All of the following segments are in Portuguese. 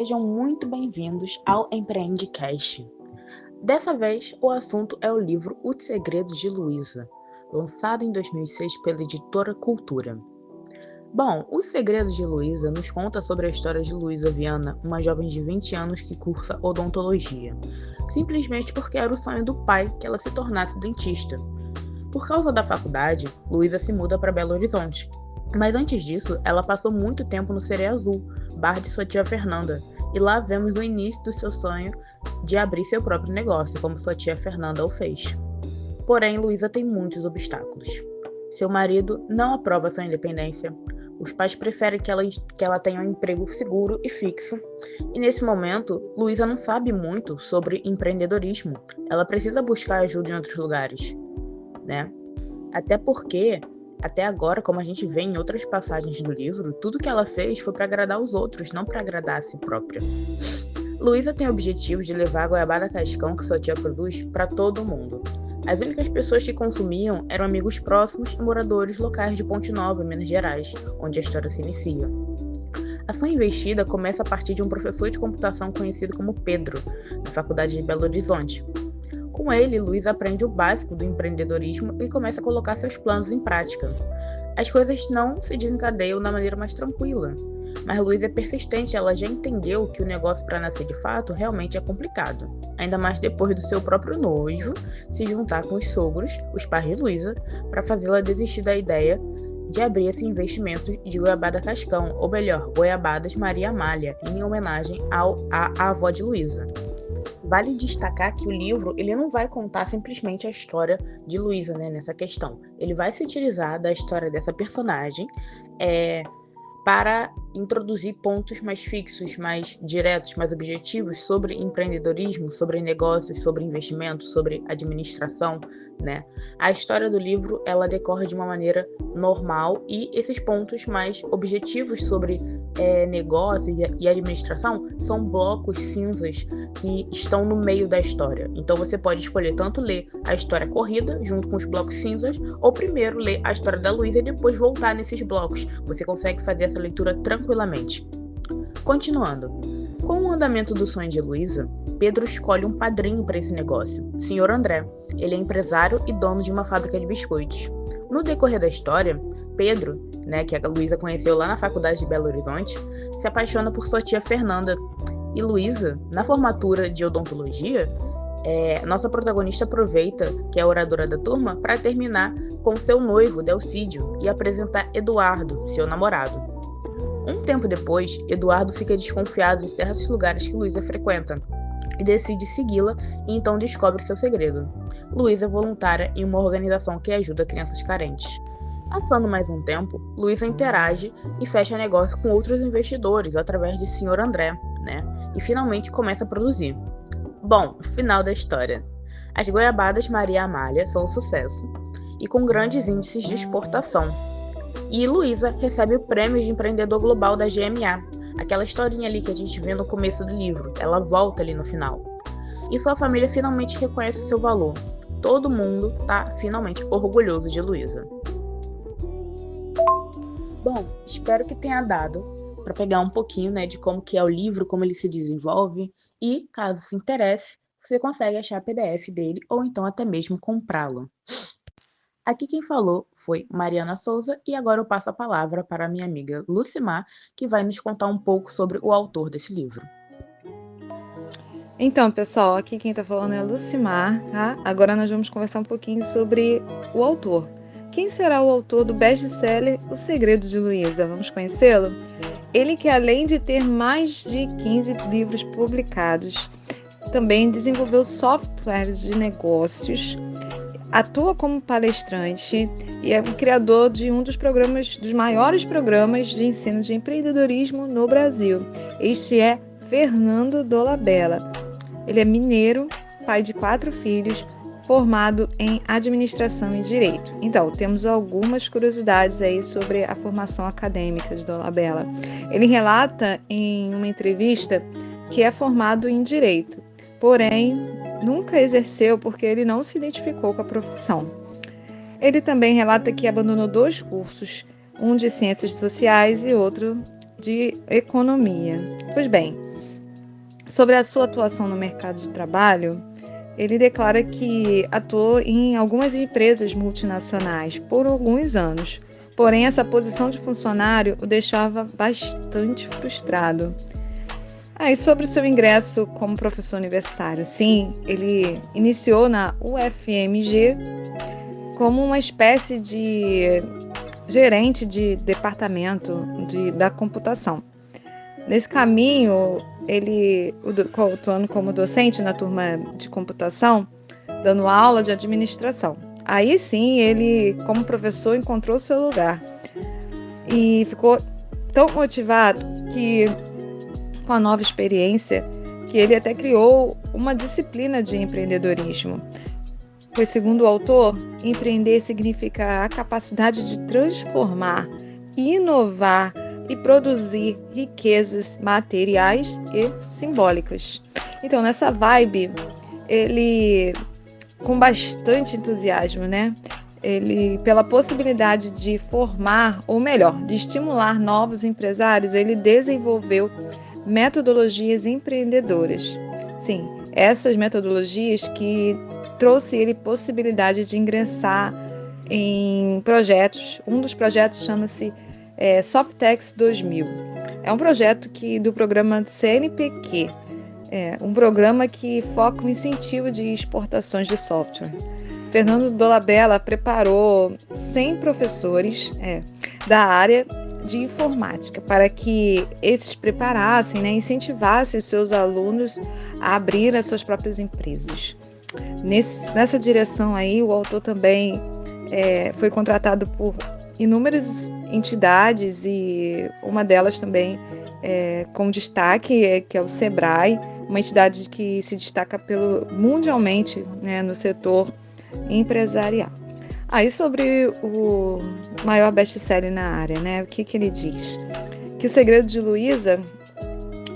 Sejam muito bem-vindos ao Empreendecast. Dessa vez, o assunto é o livro O Segredo de Luísa, lançado em 2006 pela editora Cultura. Bom, O Segredo de Luísa nos conta sobre a história de Luísa Viana, uma jovem de 20 anos que cursa odontologia, simplesmente porque era o sonho do pai que ela se tornasse dentista. Por causa da faculdade, Luísa se muda para Belo Horizonte. Mas antes disso, ela passou muito tempo no Sereia Azul, bar de sua tia Fernanda, e lá vemos o início do seu sonho de abrir seu próprio negócio, como sua tia Fernanda o fez. Porém, Luísa tem muitos obstáculos. Seu marido não aprova sua independência, os pais preferem que ela tenha um emprego seguro e fixo, e nesse momento, Luísa não sabe muito sobre empreendedorismo, ela precisa buscar ajuda em outros lugares, né? Até porque até agora, como a gente vê em outras passagens do livro, tudo que ela fez foi para agradar os outros, não para agradar a si própria. Luísa tem o objetivo de levar a goiabada cascão que sua tia produz para todo mundo. As únicas pessoas que consumiam eram amigos próximos e moradores locais de Ponte Nova, Minas Gerais, onde a história se inicia. A ação investida começa a partir de um professor de computação conhecido como Pedro, na Faculdade de Belo Horizonte. Com ele, Luísa aprende o básico do empreendedorismo e começa a colocar seus planos em prática. As coisas não se desencadeiam da maneira mais tranquila, mas Luísa é persistente, ela já entendeu que o negócio para nascer de fato realmente é complicado, ainda mais depois do seu próprio noivo se juntar com os sogros, os pais de Luísa, para fazê-la desistir da ideia de abrir esse investimento de goiabada cascão, ou melhor, goiabadas Maria Amália, em homenagem à avó de Luísa. Vale destacar que o livro ele não vai contar simplesmente a história de Luísa, né, nessa questão. Ele vai se utilizar da história dessa personagem para introduzir pontos mais fixos, mais diretos, mais objetivos sobre empreendedorismo, sobre negócios, sobre investimento, sobre administração, né? A história do livro, ela decorre de uma maneira normal e esses pontos mais objetivos sobre negócio e administração são blocos cinzas que estão no meio da história. Então você pode escolher tanto ler a história corrida, junto com os blocos cinzas, ou primeiro ler a história da Luísa e depois voltar nesses blocos. Você consegue fazer essa leitura tranquilamente. Continuando. Com o andamento do sonho de Luísa, Pedro escolhe um padrinho para esse negócio, Sr. André. Ele é empresário e dono de uma fábrica de biscoitos. No decorrer da história, Pedro, né, que a Luísa conheceu lá na faculdade de Belo Horizonte, se apaixona por sua tia Fernanda. E Luísa, na formatura de odontologia, nossa protagonista aproveita que é a oradora da turma para terminar com seu noivo, Delcídio, e apresentar Eduardo, seu namorado. Um tempo depois, Eduardo fica desconfiado de certos lugares que Luísa frequenta e decide segui-la e então descobre seu segredo. Luísa é voluntária em uma organização que ajuda crianças carentes. Passando mais um tempo, Luísa interage e fecha negócio com outros investidores através de Sr. André, né? E finalmente começa a produzir. Bom, final da história. As goiabadas Maria Amália são um sucesso e com grandes índices de exportação. E Luísa recebe o prêmio de empreendedor global da GMA, aquela historinha ali que a gente vê no começo do livro, ela volta ali no final. E sua família finalmente reconhece seu valor. Todo mundo tá finalmente orgulhoso de Luísa. Bom, espero que tenha dado para pegar um pouquinho, né, de como que é o livro, como ele se desenvolve e, caso se interesse, você consegue achar PDF dele ou então até mesmo comprá-lo. Aqui quem falou foi Mariana Souza e agora eu passo a palavra para a minha amiga Lucimar, que vai nos contar um pouco sobre o autor desse livro. Então, pessoal, aqui quem está falando é a Lucimar, tá? Agora nós vamos conversar um pouquinho sobre o autor. Quem será o autor do best-seller O Segredo de Luísa? Vamos conhecê-lo? Ele que, além de ter mais de 15 livros publicados, também desenvolveu softwares de negócios, atua como palestrante e é o criador de um dos maiores programas de ensino de empreendedorismo no Brasil. Este é Fernando Dolabella. Ele é mineiro, pai de 4 filhos, formado em administração e direito. Então, temos algumas curiosidades aí sobre a formação acadêmica de Dolabella. Ele relata em uma entrevista que é formado em direito, porém nunca exerceu porque ele não se identificou com a profissão. Ele também relata que abandonou 2 cursos, um de ciências sociais e outro de economia. Pois bem, Sobre a sua atuação no mercado de trabalho, ele declara que atuou em algumas empresas multinacionais por alguns anos, porém essa posição de funcionário o deixava bastante frustrado. E sobre o seu ingresso como professor universitário, sim, ele iniciou na UFMG como uma espécie de gerente de departamento da computação. Nesse caminho, ele atuando como docente na turma de computação, dando aula de administração. Aí sim, ele, como professor, encontrou seu lugar e ficou tão motivado que, com a nova experiência, que ele até criou uma disciplina de empreendedorismo. Pois, segundo o autor, empreender significa a capacidade de transformar, inovar e produzir riquezas materiais e simbólicas. Então, nessa vibe, ele, com bastante entusiasmo, ele, pela possibilidade de formar, ou melhor, de estimular novos empresários, ele desenvolveu metodologias empreendedoras. Sim, essas metodologias que trouxe ele possibilidade de ingressar em projetos. Um dos projetos chama-se Softex 2000. É um projeto do programa CNPq, um programa que foca no incentivo de exportações de software. Fernando Dolabella preparou 100 professores da área de informática para que esses preparassem, incentivassem os seus alunos a abrir as suas próprias empresas. Nessa direção aí, o autor também foi contratado por inúmeras entidades e uma delas também com destaque, que é o Sebrae, uma entidade que se destaca mundialmente no setor empresarial. Aí sobre o maior best-seller na área, o que ele diz? Que O Segredo de Luísa,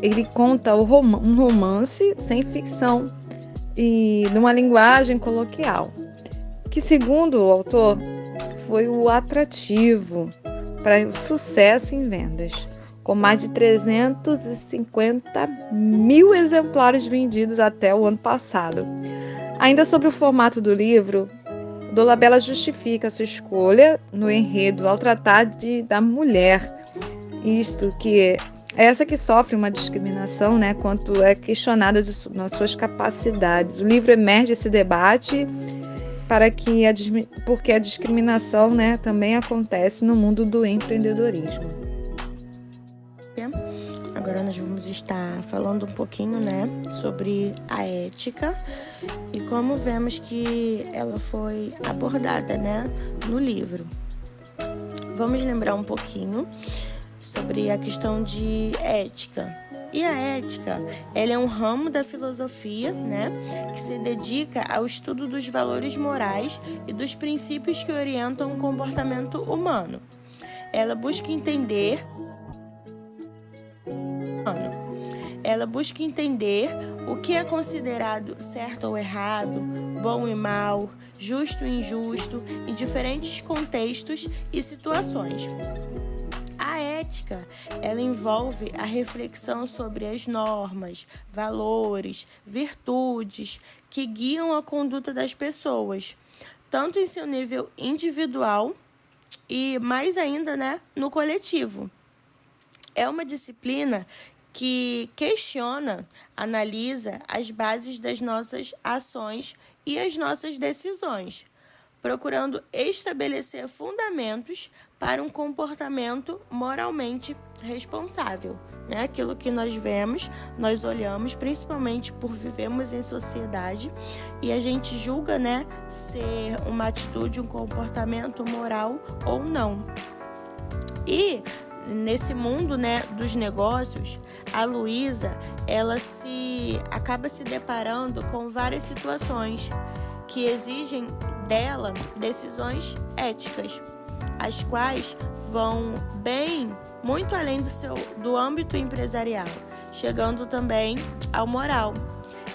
ele conta um romance sem ficção e numa linguagem coloquial, que segundo o autor foi o atrativo para o sucesso em vendas, com mais de 350 mil exemplares vendidos até o ano passado. Ainda sobre o formato do livro, Dolabella justifica sua escolha no enredo ao tratar da mulher, isto que essa que sofre uma discriminação, quanto é questionada nas suas capacidades. O livro emerge esse debate porque a discriminação, também acontece no mundo do empreendedorismo. Agora nós vamos estar falando um pouquinho, sobre a ética e como vemos que ela foi abordada, no livro. Vamos lembrar um pouquinho sobre a questão de ética. E a ética, ela é um ramo da filosofia, que se dedica ao estudo dos valores morais e dos princípios que orientam o comportamento humano. Ela busca entender o que é considerado certo ou errado, bom e mal, justo e injusto, em diferentes contextos e situações. A ética, ela envolve a reflexão sobre as normas, valores, virtudes que guiam a conduta das pessoas, tanto em seu nível individual e mais ainda, no coletivo. É uma disciplina que questiona, analisa as bases das nossas ações e as nossas decisões, procurando estabelecer fundamentos para um comportamento moralmente responsável. Aquilo que nós vemos, nós olhamos, principalmente por vivemos em sociedade, e a gente julga, ser uma atitude, um comportamento moral ou não. E nesse mundo, dos negócios, a Luísa, ela acaba se deparando com várias situações que exigem dela decisões éticas, as quais vão muito além do âmbito empresarial, chegando também ao moral.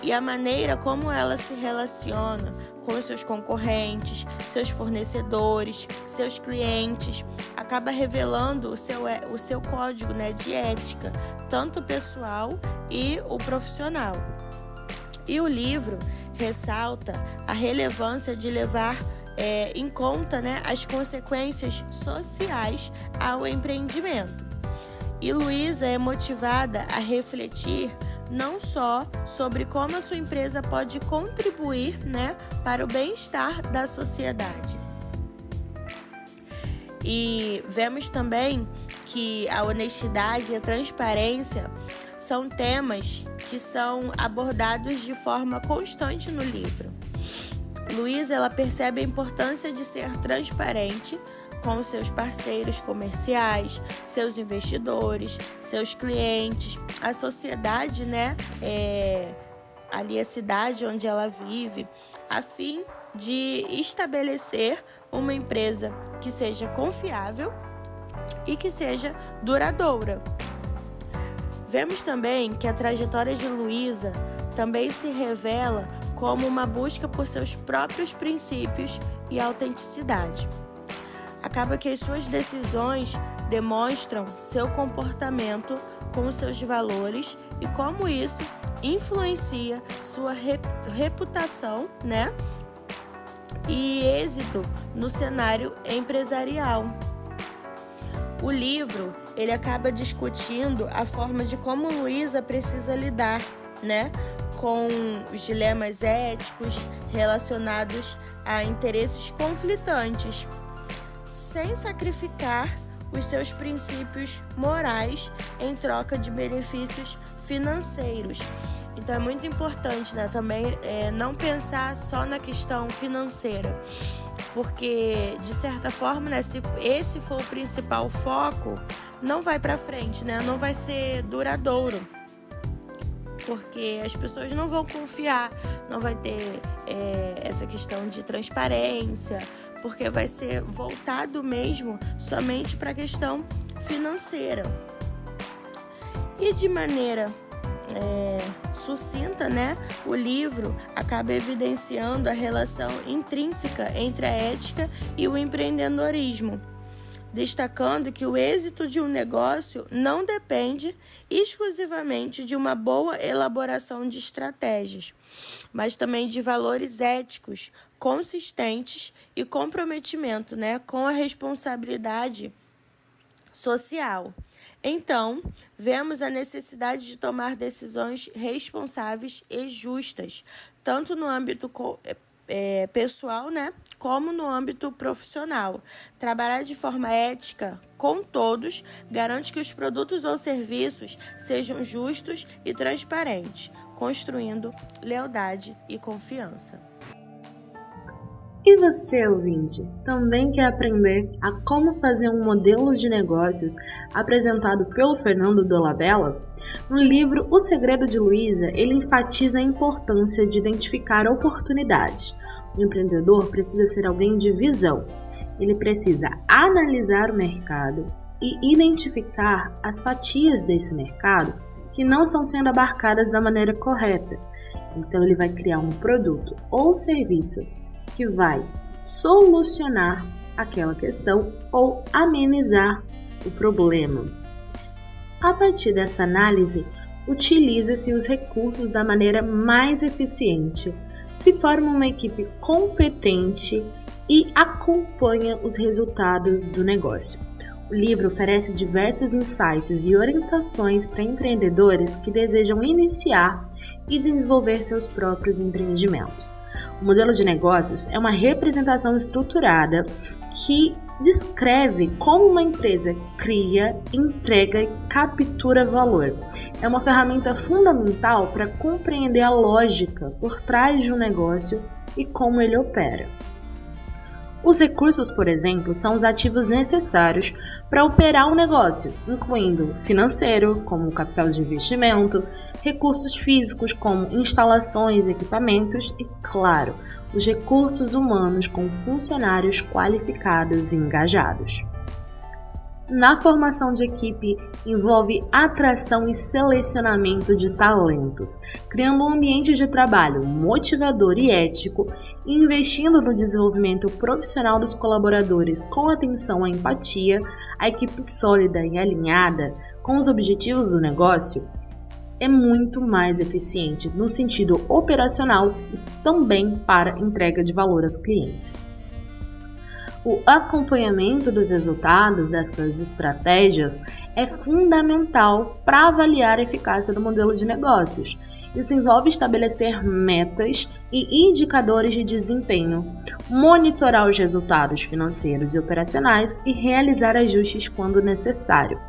E a maneira como ela se relaciona com os seus concorrentes, seus fornecedores, seus clientes, acaba revelando o seu código, né, de ética, tanto pessoal e o profissional. E o livro ressalta a relevância de levar em conta, né, as consequências sociais ao empreendimento. E Luísa é motivada a refletir não só sobre como a sua empresa pode contribuir, né, para o bem-estar da sociedade. E vemos também que a honestidade e a transparência são temas que são abordados de forma constante no livro. Luísa, ela percebe a importância de ser transparente com seus parceiros comerciais, seus investidores, seus clientes, a sociedade, né? Ali a cidade onde ela vive, a fim de estabelecer uma empresa que seja confiável e que seja duradoura. Vemos também que a trajetória de Luísa também se revela como uma busca por seus próprios princípios e autenticidade. Acaba que as suas decisões demonstram seu comportamento com os seus valores e como isso influencia sua reputação, né? E êxito no cenário empresarial. O livro, ele acaba discutindo a forma de como Luísa precisa lidar, né, com os dilemas éticos relacionados a interesses conflitantes, sem sacrificar os seus princípios morais em troca de benefícios financeiros. Então é muito importante, né, também não pensar só na questão financeira, porque de certa forma, né, se esse for o principal foco, não vai para frente, né, não vai ser duradouro, porque as pessoas não vão confiar, não vai ter essa questão de transparência, porque vai ser voltado mesmo somente para a questão financeira. E de maneira sucinta, né, o livro acaba evidenciando a relação intrínseca entre a ética e o empreendedorismo, destacando que o êxito de um negócio não depende exclusivamente de uma boa elaboração de estratégias, mas também de valores éticos consistentes e comprometimento, né, com a responsabilidade social. Então, vemos a necessidade de tomar decisões responsáveis e justas, tanto no âmbito pessoal, né, como no âmbito profissional. Trabalhar de forma ética com todos garante que os produtos ou serviços sejam justos e transparentes, construindo lealdade e confiança. E você, ouvinte, também quer aprender a como fazer um modelo de negócios apresentado pelo Fernando Dolabella? No livro O Segredo de Luísa, ele enfatiza a importância de identificar oportunidades. O empreendedor precisa ser alguém de visão. Ele precisa analisar o mercado e identificar as fatias desse mercado que não estão sendo abarcadas da maneira correta. Então, ele vai criar um produto ou serviço que vai solucionar aquela questão ou amenizar o problema. A partir dessa análise, utiliza-se os recursos da maneira mais eficiente, se forma uma equipe competente e acompanha os resultados do negócio. O livro oferece diversos insights e orientações para empreendedores que desejam iniciar e desenvolver seus próprios empreendimentos. O modelo de negócios é uma representação estruturada que descreve como uma empresa cria, entrega e captura valor. É uma ferramenta fundamental para compreender a lógica por trás de um negócio e como ele opera. Os recursos, por exemplo, são os ativos necessários para operar um negócio, incluindo financeiro, como capital de investimento, recursos físicos, como instalações, equipamentos e, claro, os recursos humanos com funcionários qualificados e engajados. Na formação de equipe, envolve atração e selecionamento de talentos, criando um ambiente de trabalho motivador e ético, investindo no desenvolvimento profissional dos colaboradores com atenção à empatia, a equipe sólida e alinhada com os objetivos do negócio é muito mais eficiente no sentido operacional e também para entrega de valor aos clientes. O acompanhamento dos resultados dessas estratégias é fundamental para avaliar a eficácia do modelo de negócios. Isso envolve estabelecer metas e indicadores de desempenho, monitorar os resultados financeiros e operacionais e realizar ajustes quando necessário.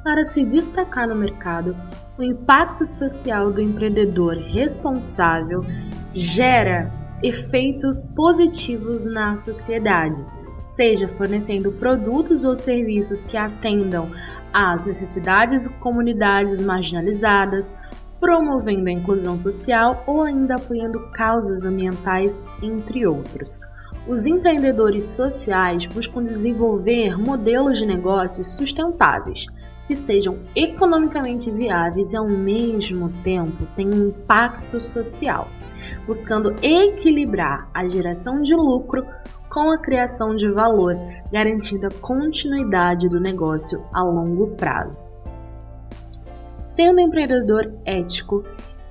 Para se destacar no mercado, o impacto social do empreendedor responsável gera efeitos positivos na sociedade, seja fornecendo produtos ou serviços que atendam às necessidades de comunidades marginalizadas, promovendo a inclusão social ou ainda apoiando causas ambientais, entre outros. Os empreendedores sociais buscam desenvolver modelos de negócios sustentáveis, que sejam economicamente viáveis e ao mesmo tempo tenham um impacto social, buscando equilibrar a geração de lucro com a criação de valor, garantindo a continuidade do negócio a longo prazo. Sendo empreendedor ético,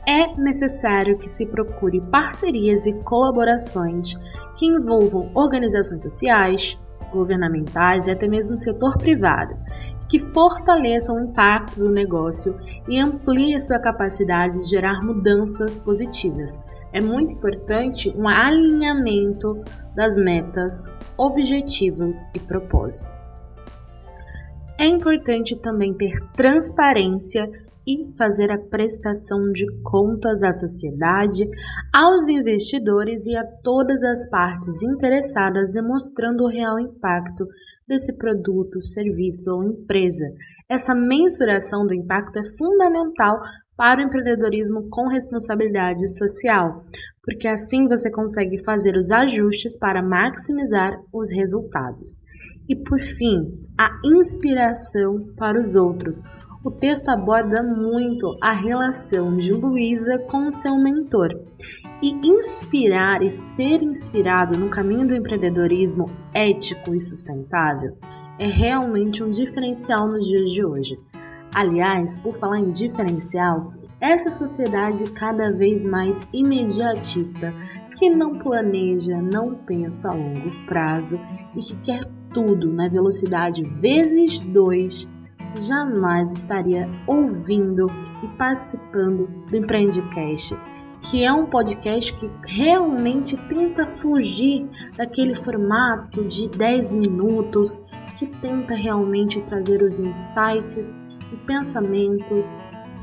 é necessário que se procure parcerias e colaborações que envolvam organizações sociais, governamentais e até mesmo o setor privado, que fortaleçam o impacto do negócio e ampliem sua capacidade de gerar mudanças positivas. É muito importante um alinhamento das metas, objetivos e propósito. É importante também ter transparência e fazer a prestação de contas à sociedade, aos investidores e a todas as partes interessadas, demonstrando o real impacto desse produto, serviço ou empresa. Essa mensuração do impacto é fundamental para o empreendedorismo com responsabilidade social, porque assim você consegue fazer os ajustes para maximizar os resultados. E por fim, a inspiração para os outros. O texto aborda muito a relação de Luísa com o seu mentor. E inspirar e ser inspirado no caminho do empreendedorismo ético e sustentável é realmente um diferencial nos dias de hoje. Aliás, por falar em diferencial, essa sociedade cada vez mais imediatista, que não planeja, não pensa a longo prazo e que quer tudo na velocidade vezes 2, jamais estaria ouvindo e participando do Empreendicast, que é um podcast que realmente tenta fugir daquele formato de 10 minutos, que tenta realmente trazer os insights e pensamentos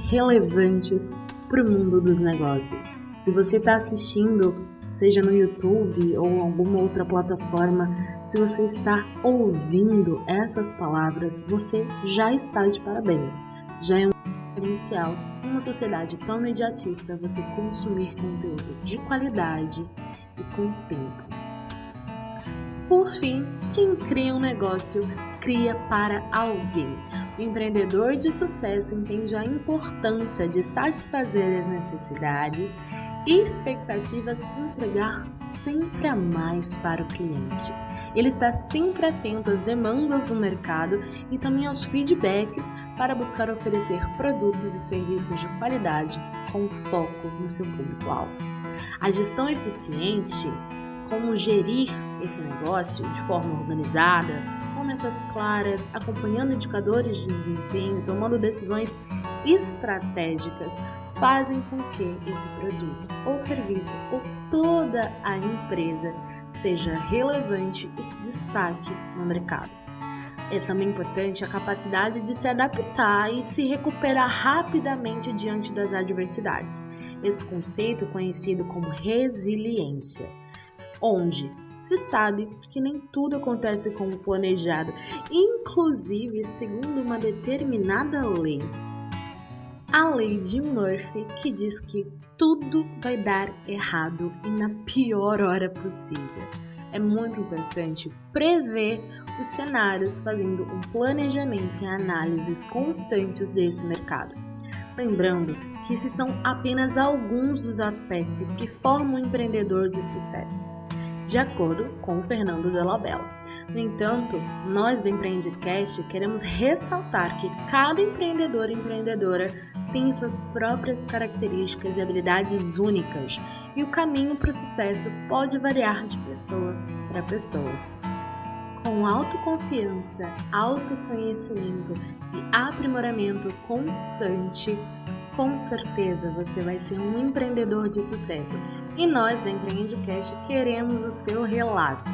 relevantes para o mundo dos negócios. Se você está assistindo, seja no YouTube ou alguma outra plataforma, se você está ouvindo essas palavras, você já está de parabéns. Já é um diferencial em uma sociedade tão imediatista você consumir conteúdo de qualidade e com tempo. Por fim, quem cria um negócio, cria para alguém. O empreendedor de sucesso entende a importância de satisfazer as necessidades e expectativas e entregar sempre a mais para o cliente. Ele está sempre atento às demandas do mercado e também aos feedbacks para buscar oferecer produtos e serviços de qualidade com foco no seu público-alvo. A gestão eficiente, como gerir esse negócio de forma organizada, com metas claras, acompanhando indicadores de desempenho, tomando decisões estratégicas, fazem com que esse produto ou serviço ou toda a empresa seja relevante e se destaque no mercado. É também importante a capacidade de se adaptar e se recuperar rapidamente diante das adversidades. Esse conceito é conhecido como resiliência, onde se sabe que nem tudo acontece como planejado, inclusive segundo uma determinada lei. A lei de Murphy, que diz que tudo vai dar errado e na pior hora possível. É muito importante prever os cenários, fazendo um planejamento e análises constantes desse mercado. Lembrando que esses são apenas alguns dos aspectos que formam um empreendedor de sucesso, de acordo com o Fernando Della Bella. No entanto, nós do Empreendicast queremos ressaltar que cada empreendedor e empreendedora tem suas próprias características e habilidades únicas, e o caminho para o sucesso pode variar de pessoa para pessoa. Com autoconfiança, autoconhecimento e aprimoramento constante, com certeza você vai ser um empreendedor de sucesso. E nós da Empreendicast queremos o seu relato.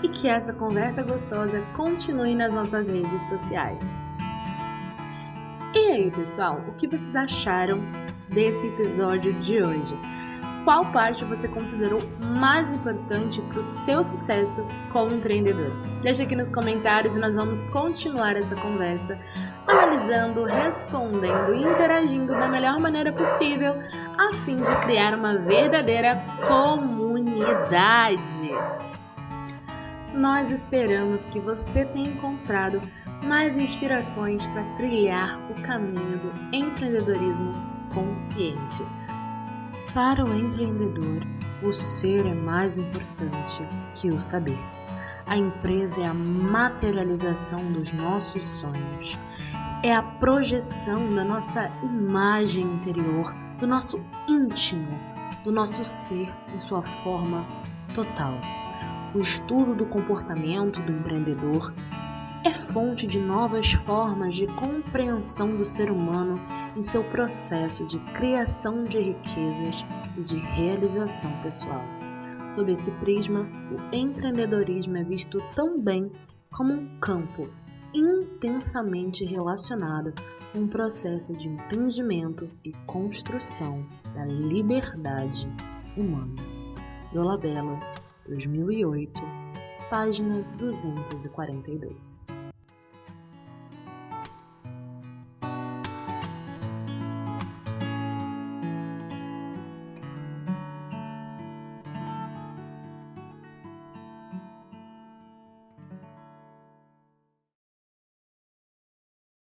E que essa conversa gostosa continue nas nossas redes sociais. E aí, pessoal, o que vocês acharam desse episódio de hoje? Qual parte você considerou mais importante para o seu sucesso como empreendedor? Deixa aqui nos comentários e nós vamos continuar essa conversa, analisando, respondendo e interagindo da melhor maneira possível, a fim de criar uma verdadeira comunidade. Nós esperamos que você tenha encontrado mais inspirações para trilhar o caminho do empreendedorismo consciente. Para o empreendedor, o ser é mais importante que o saber. A empresa é a materialização dos nossos sonhos. É a projeção da nossa imagem interior, do nosso íntimo, do nosso ser em sua forma total. O estudo do comportamento do empreendedor é fonte de novas formas de compreensão do ser humano em seu processo de criação de riquezas e de realização pessoal. Sob esse prisma, o empreendedorismo é visto também como um campo intensamente relacionado com um processo de entendimento e construção da liberdade humana. Della Bella, 2008, página 242.